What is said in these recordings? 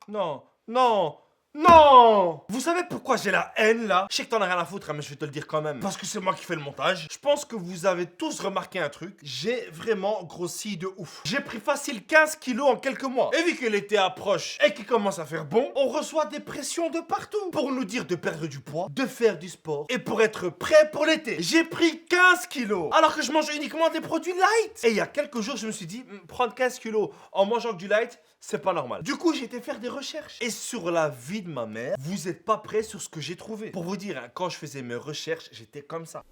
Non, non, non! Vous savez pourquoi j'ai la haine là? Je sais que t'en as rien à foutre, hein, mais je vais te le dire quand même. Parce que c'est moi qui fais le montage. Je pense que vous avez tous remarqué un truc. J'ai vraiment grossi de ouf. J'ai pris facile 15 kilos en quelques mois. Et vu que l'été approche et qu'il commence à faire bon, on reçoit des pressions de partout. Pour nous dire de perdre du poids, de faire du sport et pour être prêt pour l'été. J'ai pris 15 kilos. Alors que je mange uniquement des produits light. Et il y a quelques jours, je me suis dit, prendre 15 kilos en mangeant que du light, c'est pas normal. Du coup, j'ai été faire des recherches. Et sur la vie de ma mère, vous êtes pas prêts sur ce que j'ai trouvé. Pour vous dire, hein, quand je faisais mes recherches, j'étais comme ça.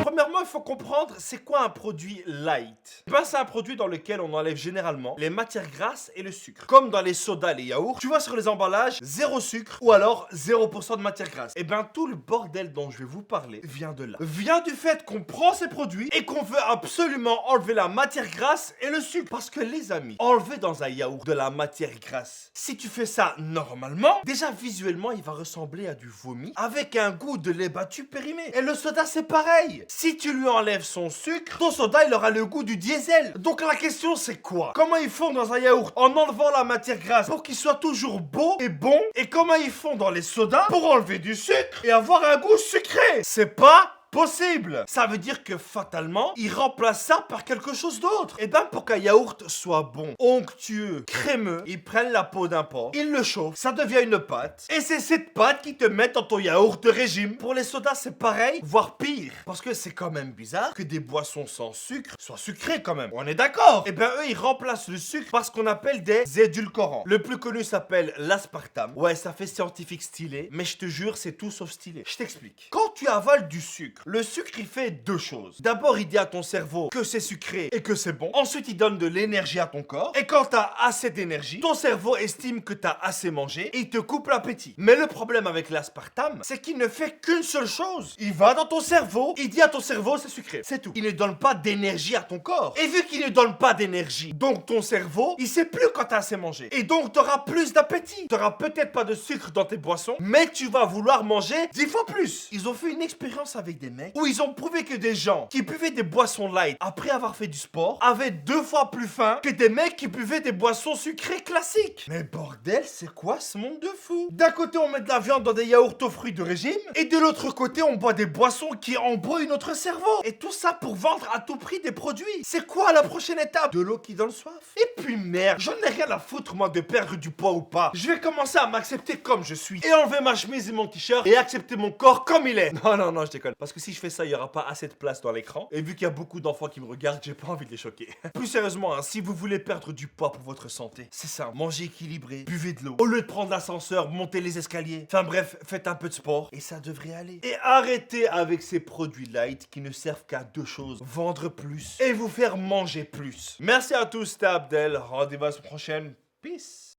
Premièrement, il faut comprendre c'est quoi un produit light. Ben, c'est un produit dans lequel on enlève généralement les matières grasses et le sucre. Comme dans les sodas, les yaourts, tu vois sur les emballages, 0 sucre ou alors 0% de matière grasse. Et ben tout le bordel dont je vais vous parler vient de là. Vient du fait qu'on prend ces produits et qu'on veut absolument enlever la matière grasse et le sucre. Parce que les amis, enlever dans un yaourt de la matière grasse, si tu fais ça normalement, déjà visuellement il va ressembler à du vomi avec un goût de lait battu périmé. Et le soda c'est pareil. Si tu lui enlèves son sucre, ton soda il aura le goût du diesel. Donc la question c'est quoi? Comment ils font dans un yaourt en enlevant la matière grasse pour qu'il soit toujours beau et bon? Et comment ils font dans les sodas pour enlever du sucre et avoir un goût sucré? C'est pas possible. Ça veut dire que fatalement, ils remplacent ça par quelque chose d'autre. Et ben pour qu'un yaourt soit bon, onctueux, crémeux, ils prennent la peau d'un porc, ils le chauffent, ça devient une pâte. Et c'est cette pâte qui te met dans ton yaourt de régime. Pour les sodas, c'est pareil, voire pire. Parce que c'est quand même bizarre que des boissons sans sucre soient sucrées quand même. On est d'accord? Et ben eux, ils remplacent le sucre par ce qu'on appelle des édulcorants. Le plus connu s'appelle l'aspartame. Ouais, ça fait scientifique stylé, mais je te jure, c'est tout sauf stylé. Je t'explique. Quand tu avales du sucre, le sucre, il fait deux choses. D'abord, il dit à ton cerveau que c'est sucré et que c'est bon. Ensuite, il donne de l'énergie à ton corps. Et quand t'as assez d'énergie, ton cerveau estime que t'as assez mangé et il te coupe l'appétit. Mais le problème avec l'aspartame, c'est qu'il ne fait qu'une seule chose. Il va dans ton cerveau, il dit à ton cerveau c'est sucré. C'est tout. Il ne donne pas d'énergie à ton corps. Et vu qu'il ne donne pas d'énergie, donc ton cerveau, il sait plus quand t'as assez mangé. Et donc, t'auras plus d'appétit. T'auras peut-être pas de sucre dans tes boissons, mais tu vas vouloir manger 10 fois plus. Ils ont fait une expérience avec des mecs où ils ont prouvé que des gens qui buvaient des boissons light après avoir fait du sport avaient 2 fois plus faim que des mecs qui buvaient des boissons sucrées classiques. Mais bordel, c'est quoi ce monde de fou? D'un côté, on met de la viande dans des yaourts aux fruits de régime, et de l'autre côté, on boit des boissons qui embrouillent notre cerveau. Et tout ça pour vendre à tout prix des produits. C'est quoi la prochaine étape? De l'eau qui donne soif? Et puis merde, j'en ai rien à foutre moi de perdre du poids ou pas. Je vais commencer à m'accepter comme je suis et enlever ma chemise et mon t-shirt et accepter mon corps comme il est. Non, non, non, je déconne. Parce que si je fais ça, il n'y aura pas assez de place dans l'écran. Et vu qu'il y a beaucoup d'enfants qui me regardent, j'ai pas envie de les choquer. Plus sérieusement, hein, si vous voulez perdre du poids pour votre santé, c'est simple. Mangez équilibré, buvez de l'eau. Au lieu de prendre l'ascenseur, montez les escaliers. Enfin bref, faites un peu de sport et ça devrait aller. Et arrêtez avec ces produits light qui ne servent qu'à deux choses. Vendre plus et vous faire manger plus. Merci à tous, c'était Abdel. Rendez-vous à la prochaine. Peace.